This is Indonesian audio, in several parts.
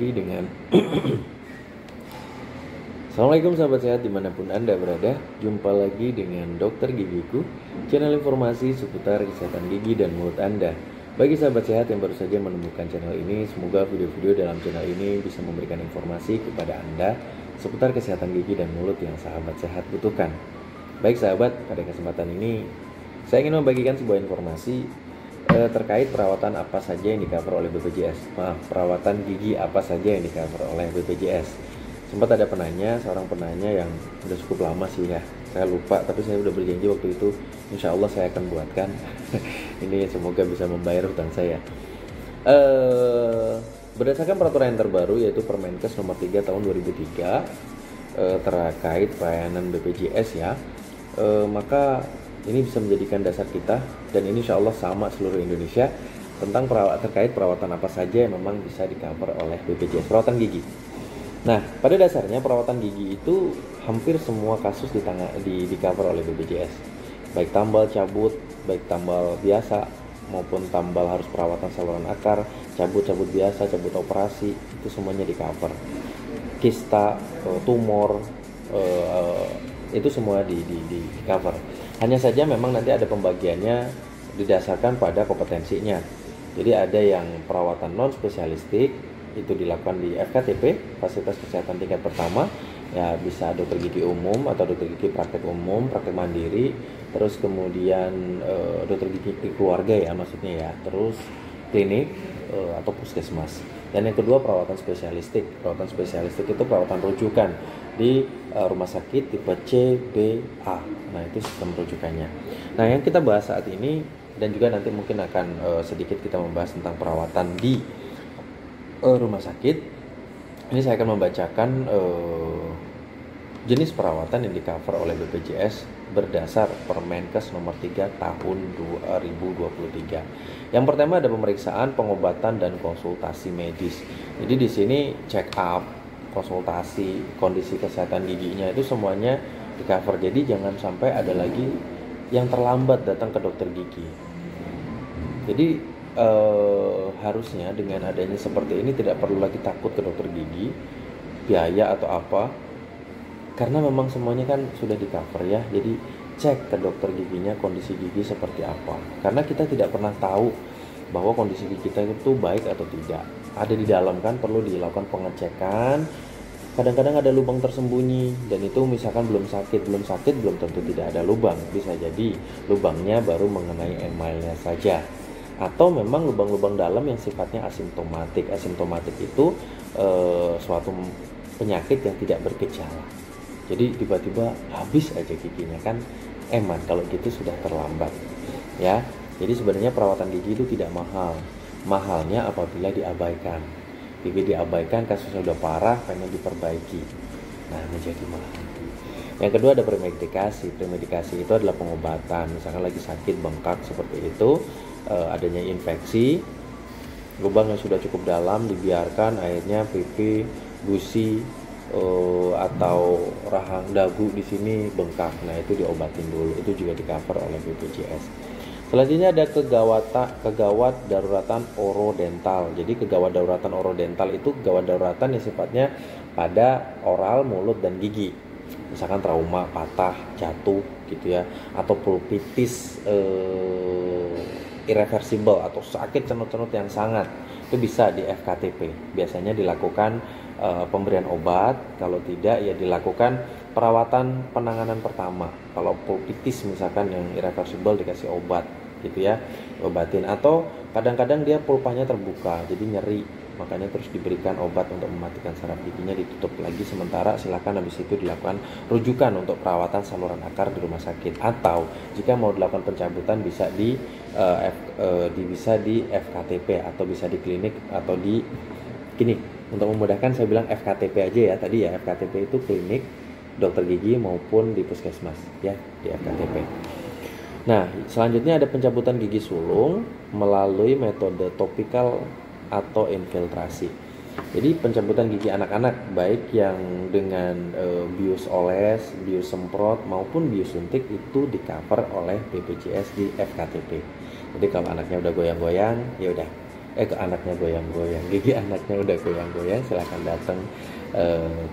lagi dengan Assalamualaikum sahabat sehat dimanapun Anda berada. Jumpa lagi dengan Dokter Gigiku, channel informasi seputar kesehatan gigi dan mulut Anda. Bagi sahabat sehat yang baru saja menemukan channel ini, semoga video-video dalam channel ini bisa memberikan informasi kepada Anda seputar kesehatan gigi dan mulut yang sahabat sehat butuhkan. Baik sahabat, pada kesempatan ini saya ingin membagikan sebuah informasi terkait perawatan apa saja yang di-cover oleh BPJS. Perawatan gigi apa saja yang di-cover oleh BPJS. Sempat ada seorang penanya yang udah cukup lama sih ya. Saya lupa, tapi saya udah berjanji waktu itu, insya Allah saya akan buatkan. Ini semoga bisa membayar hutang saya. Berdasarkan peraturan yang terbaru yaitu Permenkes nomor 3 tahun 2003 terkait pelayanan BPJS ya, maka ini bisa menjadikan dasar kita, dan ini insya Allah sama seluruh Indonesia, tentang terkait perawatan apa saja yang memang bisa di-cover oleh BPJS, perawatan gigi. Nah, pada dasarnya perawatan gigi itu hampir semua kasus di-cover oleh BPJS. Baik tambal cabut, baik tambal biasa, maupun tambal harus perawatan saluran akar, cabut biasa, cabut operasi, itu semuanya di-cover. Kista, tumor, itu semua di-cover. Hanya saja memang nanti ada pembagiannya didasarkan pada kompetensinya. Jadi ada yang perawatan non spesialistik itu dilakukan di FKTP, fasilitas kesehatan tingkat pertama, ya bisa dokter gigi umum atau dokter gigi praktek umum, praktek mandiri, terus kemudian dokter gigi keluarga ya maksudnya ya, terus klinik atau puskesmas. Dan yang kedua perawatan spesialistik. Perawatan spesialistik itu perawatan rujukan di rumah sakit tipe C, B, A. Nah itu sistem rujukannya. Nah yang kita bahas saat ini, dan juga nanti mungkin akan sedikit kita membahas tentang perawatan di rumah sakit. Ini saya akan membacakan jenis perawatan yang di-cover oleh BPJS berdasar Permenkes nomor 3 tahun 2023. Yang pertama ada pemeriksaan, pengobatan, dan konsultasi medis. Jadi di sini check up, konsultasi, kondisi kesehatan giginya itu semuanya di-cover. Jadi jangan sampai ada lagi yang terlambat datang ke dokter gigi. Jadi harusnya dengan adanya seperti ini tidak perlu lagi takut ke dokter gigi, biaya atau apa, karena memang semuanya kan sudah di-cover ya. Jadi cek ke dokter giginya kondisi gigi seperti apa, karena kita tidak pernah tahu bahwa kondisi gigi kita itu baik atau tidak. Ada di dalam kan, perlu dilakukan pengecekan. Kadang-kadang ada lubang tersembunyi, dan itu misalkan belum sakit belum tentu tidak ada lubang. Bisa jadi lubangnya baru mengenai emalnya saja, atau memang lubang-lubang dalam yang sifatnya asimptomatik. Asimptomatik itu suatu penyakit yang tidak bergejala. Jadi tiba-tiba habis aja giginya, kan eman. Kalau gitu sudah terlambat ya. Jadi sebenarnya perawatan gigi itu tidak mahal. Mahalnya apabila diabaikan. Gigi diabaikan, kasusnya udah parah, pengen diperbaiki, nah menjadi mahal. Yang kedua ada premedikasi. Premedikasi itu adalah pengobatan. Misalkan lagi sakit, bengkak seperti itu, adanya infeksi, lubang yang sudah cukup dalam, dibiarkan akhirnya pipi, gusi, atau rahang dagu di sini bengkak. Nah itu diobatin dulu, itu juga di-cover oleh BPJS. Selanjutnya ada kegawat daruratan orodental. Jadi kegawat daruratan orodental itu kegawat daruratan yang sifatnya pada oral, mulut, dan gigi. Misalkan trauma, patah, jatuh gitu ya, atau pulpitis irreversible atau sakit cenut-cenut yang sangat, itu bisa di FKTP. Biasanya dilakukan pemberian obat, kalau tidak ya dilakukan perawatan penanganan pertama. Kalau pulpitis misalkan yang irreversible dikasih obat gitu ya, obatin. Atau kadang-kadang dia pulpanya terbuka jadi nyeri, makanya terus diberikan obat untuk mematikan saraf giginya, ditutup lagi sementara, silakan habis itu dilakukan rujukan untuk perawatan saluran akar di rumah sakit. Atau jika mau dilakukan pencabutan bisa bisa di FKTP atau bisa di klinik atau di klinik. Untuk memudahkan saya bilang FKTP aja ya tadi ya. FKTP itu klinik dokter gigi maupun di puskesmas ya, di FKTP. Nah, selanjutnya ada pencabutan gigi sulung melalui metode topikal atau infiltrasi. Jadi pencabutan gigi anak-anak baik yang dengan bius oles, bius semprot maupun bius suntik itu di-cover oleh BPJS di FKTP. Jadi kalau anaknya udah goyang-goyang, ya udah ke anaknya goyang-goyang, gigi anaknya udah goyang-goyang, silakan datang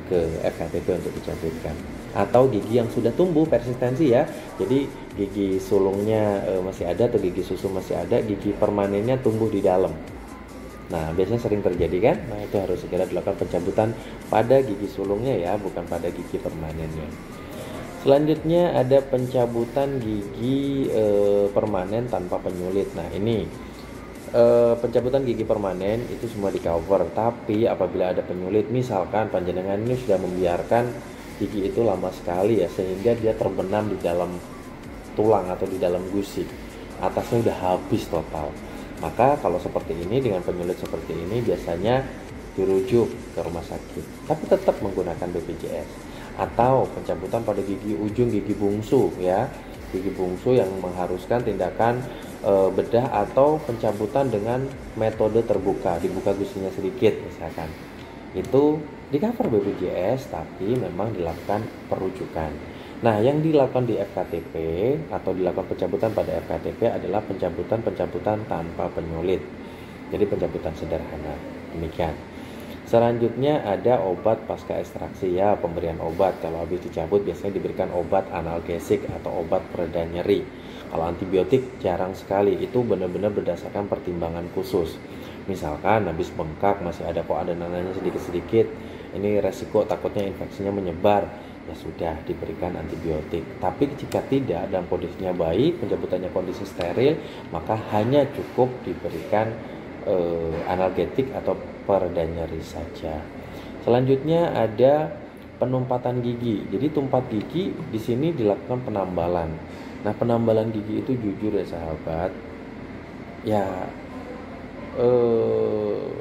ke FKTP untuk dicabutkan. Atau gigi yang sudah tumbuh persistensi ya, jadi gigi sulungnya masih ada atau gigi susu masih ada, gigi permanennya tumbuh di dalam. Nah, biasanya sering terjadi kan? Nah, itu harus segera dilakukan pencabutan pada gigi sulungnya ya, bukan pada gigi permanennya. Selanjutnya ada pencabutan gigi permanen tanpa penyulit. Nah, ini pencabutan gigi permanen itu semua di cover, tapi apabila ada penyulit, misalkan panjenengan ini sudah membiarkan gigi itu lama sekali ya, sehingga dia terbenam di dalam tulang atau di dalam gusi, atasnya udah habis total, maka kalau seperti ini dengan penyulit seperti ini biasanya dirujuk ke rumah sakit, tapi tetap menggunakan BPJS. Atau pencabutan pada gigi ujung gigi bungsu ya, gigi bungsu yang mengharuskan tindakan bedah atau pencabutan dengan metode terbuka, dibuka gusinya sedikit misalkan, itu di cover BPJS tapi memang dilakukan perujukan. Nah, yang dilakukan di FKTP atau dilakukan pencabutan pada FKTP adalah pencabutan tanpa penyulit. Jadi pencabutan sederhana. Demikian. Selanjutnya ada obat pasca ekstraksi ya, pemberian obat. Kalau habis dicabut biasanya diberikan obat analgesik atau obat pereda nyeri. Kalau antibiotik jarang sekali, itu benar-benar berdasarkan pertimbangan khusus. Misalkan habis bengkak masih ada kok ada nananya sedikit-sedikit, ini resiko takutnya infeksinya menyebar, ya sudah diberikan antibiotik. Tapi jika tidak dan kondisinya baik, pencabutannya kondisi steril, maka hanya cukup diberikan analgetik atau pereda nyeri saja. Selanjutnya ada penumpatan gigi. Jadi tumpat gigi di sini dilakukan penambalan. Nah, penambalan gigi itu jujur ya sahabat, ya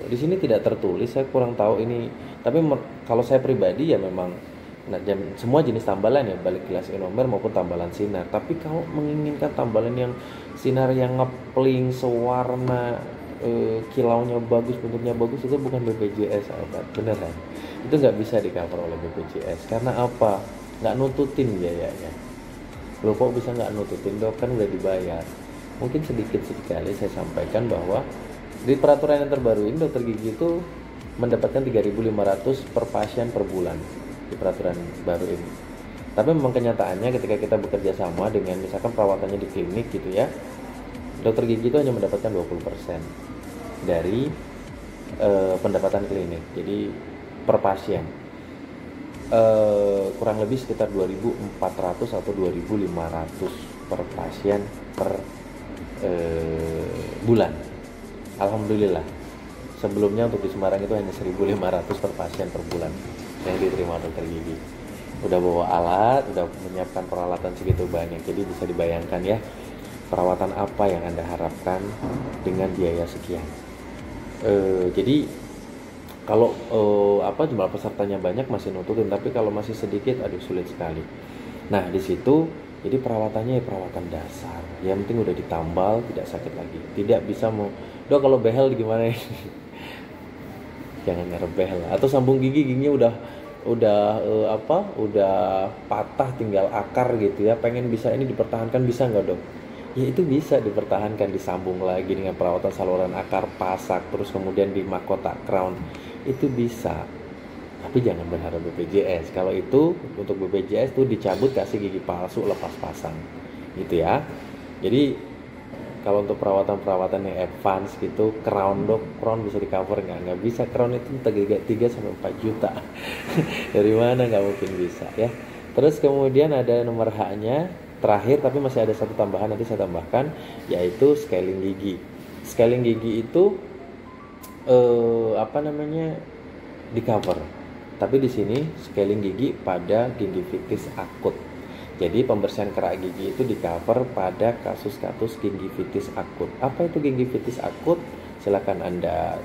di sini tidak tertulis, saya kurang tahu ini. Tapi kalau saya pribadi ya memang, nah, semua jenis tambalan ya, balik gelas inomer maupun tambalan sinar. Tapi kalau menginginkan tambalan yang sinar yang ngepling, sewarna, kilaunya bagus, bentuknya bagus, itu bukan BPJS sahabat, beneran. Itu nggak bisa di cover oleh BPJS. Karena apa? Nggak nututin biayanya. Loh, kok bisa nggak nututin dok, kan udah dibayar. Mungkin sedikit sekali saya sampaikan bahwa di peraturan yang terbaru ini dokter gigi itu mendapatkan 3.500 per pasien per bulan di peraturan baru ini. Tapi memang kenyataannya ketika kita bekerja sama dengan misalkan perawatannya di klinik gitu ya, dokter gigi itu hanya mendapatkan 20% dari pendapatan klinik. Jadi per pasien kurang lebih sekitar 2.400 atau 2.500 per pasien per bulan. Alhamdulillah. Sebelumnya untuk di Semarang itu hanya 1.500 per pasien per bulan yang diterima dokter gigi. Udah bawa alat, udah menyiapkan peralatan segitu banyak. Jadi bisa dibayangkan ya, perawatan apa yang Anda harapkan dengan biaya sekian. Jadi kalau jumlah pesertanya banyak masih nututin, tapi kalau masih sedikit aduh sulit sekali. Nah, di situ jadi perawatannya ya perawatan dasar. Yang penting udah ditambal, tidak sakit lagi. Tidak bisa mau, dok kalau behel gimana ya? Jangan ngerebehel. Atau sambung giginya udah patah tinggal akar gitu ya. Pengen bisa ini dipertahankan, bisa nggak dok? Ya itu bisa dipertahankan, disambung lagi dengan perawatan saluran akar, pasak, terus kemudian di mahkota crown. Itu bisa. Tapi jangan berharap BPJS. Kalau itu untuk BPJS tuh dicabut, kasih gigi palsu, lepas pasang gitu ya. Jadi kalau untuk perawatan yang advance gitu, crown dok, crown bisa di cover nggak bisa. Crown itu 3-4 juta. Dari mana, nggak mungkin bisa ya. Terus kemudian ada nomor H-nya terakhir, tapi masih ada satu tambahan, nanti saya tambahkan, yaitu scaling gigi. Scaling gigi itu di cover. Tapi di sini scaling gigi pada gingivitis akut. Jadi pembersihan kerak gigi itu di cover pada kasus-kasus gingivitis akut. Apa itu gingivitis akut? Silakan Anda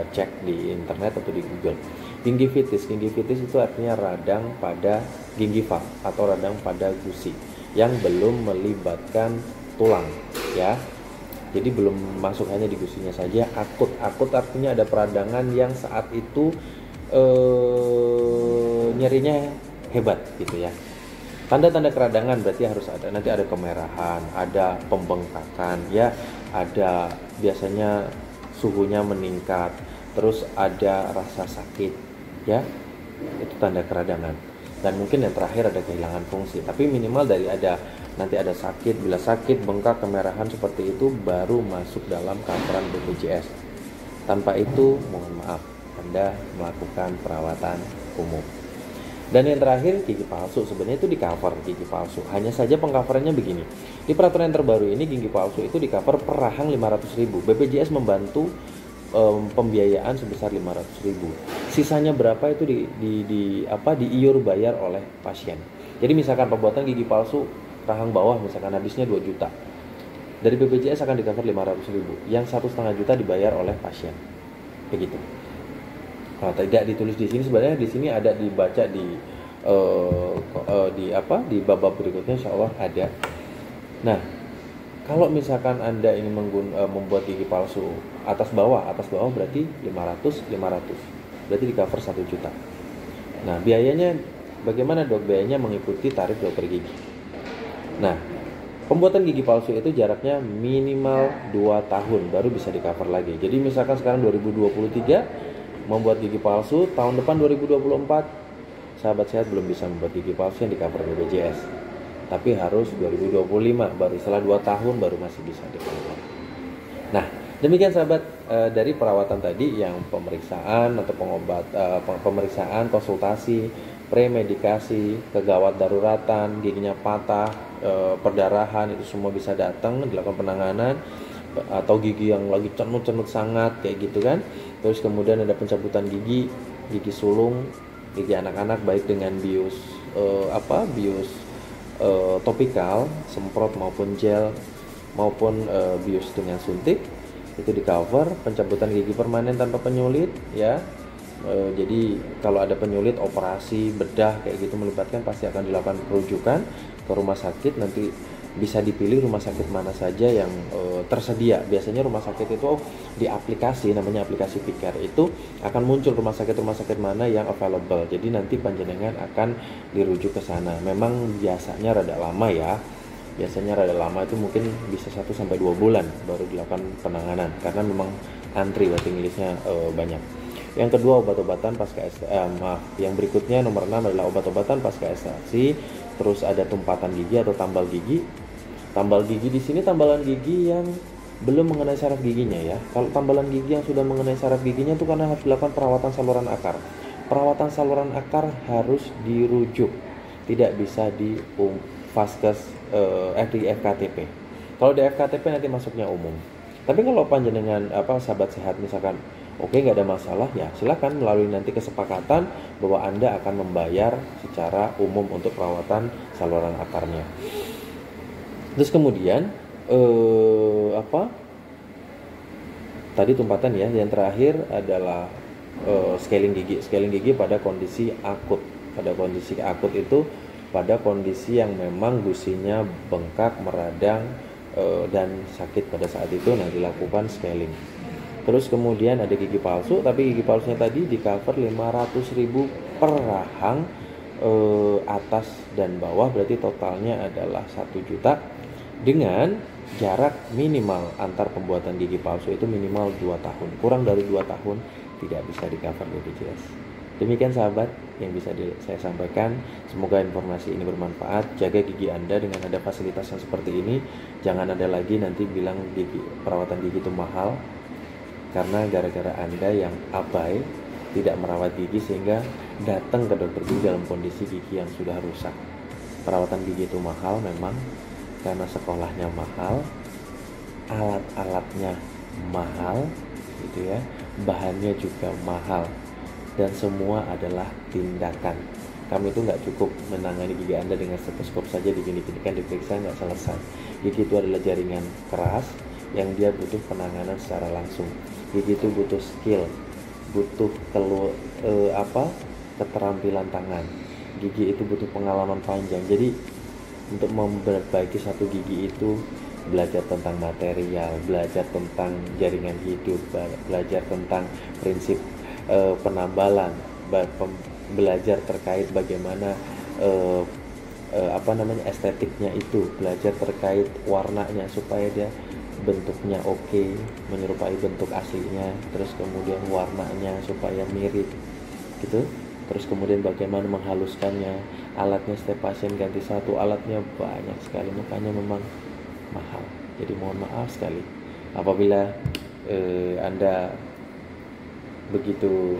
cek di internet atau di Google. Gingivitis itu artinya radang pada gingiva atau radang pada gusi yang belum melibatkan tulang ya. Jadi belum masuk hanya di gusinya saja. Akut artinya ada peradangan yang saat itu nyerinya hebat gitu ya. Tanda-tanda keradangan berarti harus ada, nanti ada kemerahan, ada pembengkakan ya, ada biasanya suhunya meningkat, terus ada rasa sakit, ya, itu tanda keradangan. Dan mungkin yang terakhir ada kehilangan fungsi, tapi minimal dari nanti ada sakit, bila sakit, bengkak, kemerahan seperti itu baru masuk dalam coveran BPJS. Tanpa itu, mohon maaf, Anda melakukan perawatan umum. Dan yang terakhir, gigi palsu. Sebenarnya itu di cover gigi palsu. Hanya saja pengcoverannya begini. Di peraturan yang terbaru ini, gigi palsu itu di cover per rahang 500.000. BPJS membantu pembiayaan sebesar 500.000. Sisanya berapa itu diiur bayar oleh pasien. Jadi misalkan pembuatan gigi palsu rahang bawah misalkan habisnya 2 juta. Dari BPJS akan di cover 500.000. Yang 1,5 juta dibayar oleh pasien. Begitu. Nah, tidak ditulis di sini, sebenarnya di sini ada dibaca di bab berikutnya, insya Allah ada. Nah, kalau misalkan Anda ingin membuat gigi palsu atas bawah berarti 500, berarti di cover 1 juta. Nah, biayanya bagaimana dok? Biayanya mengikuti tarif dokter gigi. Nah, pembuatan gigi palsu itu jaraknya minimal 2 tahun baru bisa di cover lagi. Jadi misalkan sekarang 2023 membuat gigi palsu, tahun depan 2024 sahabat sehat belum bisa membuat gigi palsu yang di cover BPJS. Tapi harus 2025 baru setelah 2 tahun baru masih bisa di cover. Nah, demikian sahabat dari perawatan tadi yang pemeriksaan atau pemeriksaan, konsultasi, premedikasi, kegawat daruratan, giginya patah, perdarahan, itu semua bisa datang dilakukan penanganan. Atau gigi yang lagi cenut-cenut sangat kayak gitu kan. Terus kemudian ada pencabutan gigi sulung, gigi anak-anak baik dengan bius topikal, semprot maupun gel maupun bius dengan suntik, itu di cover. Pencabutan gigi permanen tanpa penyulit, ya. Jadi kalau ada penyulit, operasi bedah kayak gitu melibatkan, pasti akan dilakukan perujukan ke rumah sakit. Nanti bisa dipilih rumah sakit mana saja yang tersedia. Biasanya rumah sakit itu di aplikasi, namanya aplikasi Piker, itu akan muncul rumah sakit mana yang available. Jadi nanti panjenengan akan dirujuk ke sana. Memang biasanya rada lama ya. Biasanya rada lama itu mungkin bisa 1-2 bulan baru dilakukan penanganan karena memang antri waiting listnya banyak. Yang kedua, obat-obatan pasca yang berikutnya nomor 6 adalah obat-obatan pasca ekstraksi. Terus ada tumpatan gigi atau tambal gigi. Tambal gigi di sini tambalan gigi yang belum mengenai saraf giginya ya. Kalau tambalan gigi yang sudah mengenai saraf giginya itu karena harus dilakukan perawatan saluran akar. Perawatan saluran akar harus dirujuk, tidak bisa di di FKTP. Kalau di FKTP nanti masuknya umum. Tapi kalau panjenengan sahabat sehat misalkan nggak ada masalah, ya silakan melalui nanti kesepakatan bahwa Anda akan membayar secara umum untuk perawatan saluran akarnya. Terus kemudian tadi tumpatan ya. Yang terakhir adalah scaling gigi. Scaling gigi pada kondisi akut. Pada kondisi akut itu pada kondisi yang memang gusinya bengkak, meradang dan sakit pada saat itu, nah dilakukan scaling. Terus kemudian ada gigi palsu, tapi gigi palsunya tadi di cover 500.000 per rahang atas dan bawah, berarti totalnya adalah 1 juta dengan jarak minimal antar pembuatan gigi palsu itu minimal 2 tahun. Kurang dari 2 tahun tidak bisa di cover BPJS. Demikian sahabat yang bisa saya sampaikan. Semoga informasi ini bermanfaat. Jaga gigi Anda dengan ada fasilitas yang seperti ini. Jangan ada lagi nanti bilang perawatan gigi itu mahal, karena gara-gara Anda yang abai tidak merawat gigi sehingga datang ke dokter gigi dalam kondisi gigi yang sudah rusak. Perawatan gigi itu mahal memang karena sekolahnya mahal, alat-alatnya mahal gitu ya, bahannya juga mahal, dan semua adalah tindakan. Kami itu nggak cukup menangani gigi Anda dengan stetoskop saja, digini-ginikan, diperiksa, nggak selesai. Gigi itu adalah jaringan keras yang dia butuh penanganan secara langsung. Gigi itu butuh skill, butuh keterampilan tangan. Gigi itu butuh pengalaman panjang. Jadi untuk memperbaiki satu gigi itu belajar tentang material, belajar tentang jaringan hidup, belajar tentang prinsip penambalan, belajar terkait bagaimana estetiknya itu, belajar terkait warnanya supaya dia bentuknya oke, menyerupai bentuk aslinya, terus kemudian warnanya supaya mirip gitu, terus kemudian bagaimana menghaluskannya, alatnya setiap pasien ganti satu, alatnya banyak sekali, makanya memang mahal. Jadi mohon maaf sekali apabila Anda begitu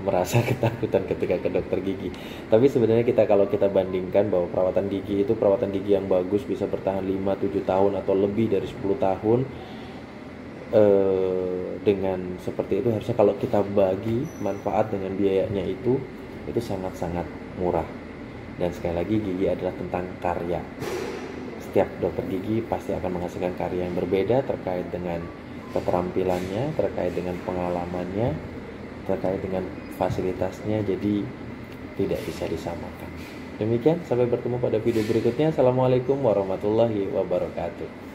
merasa ketakutan ketika ke dokter gigi. Tapi sebenarnya kalau kita bandingkan bahwa perawatan gigi yang bagus bisa bertahan 5-7 tahun atau lebih dari 10 tahun, dengan seperti itu harusnya kalau kita bagi manfaat dengan biayanya itu sangat-sangat murah. Dan sekali lagi, gigi adalah tentang karya. Setiap dokter gigi pasti akan menghasilkan karya yang berbeda terkait dengan keterampilannya, terkait dengan pengalamannya, terkait dengan fasilitasnya, jadi tidak bisa disamakan. Demikian, sampai bertemu pada video berikutnya. Assalamualaikum warahmatullahi wabarakatuh.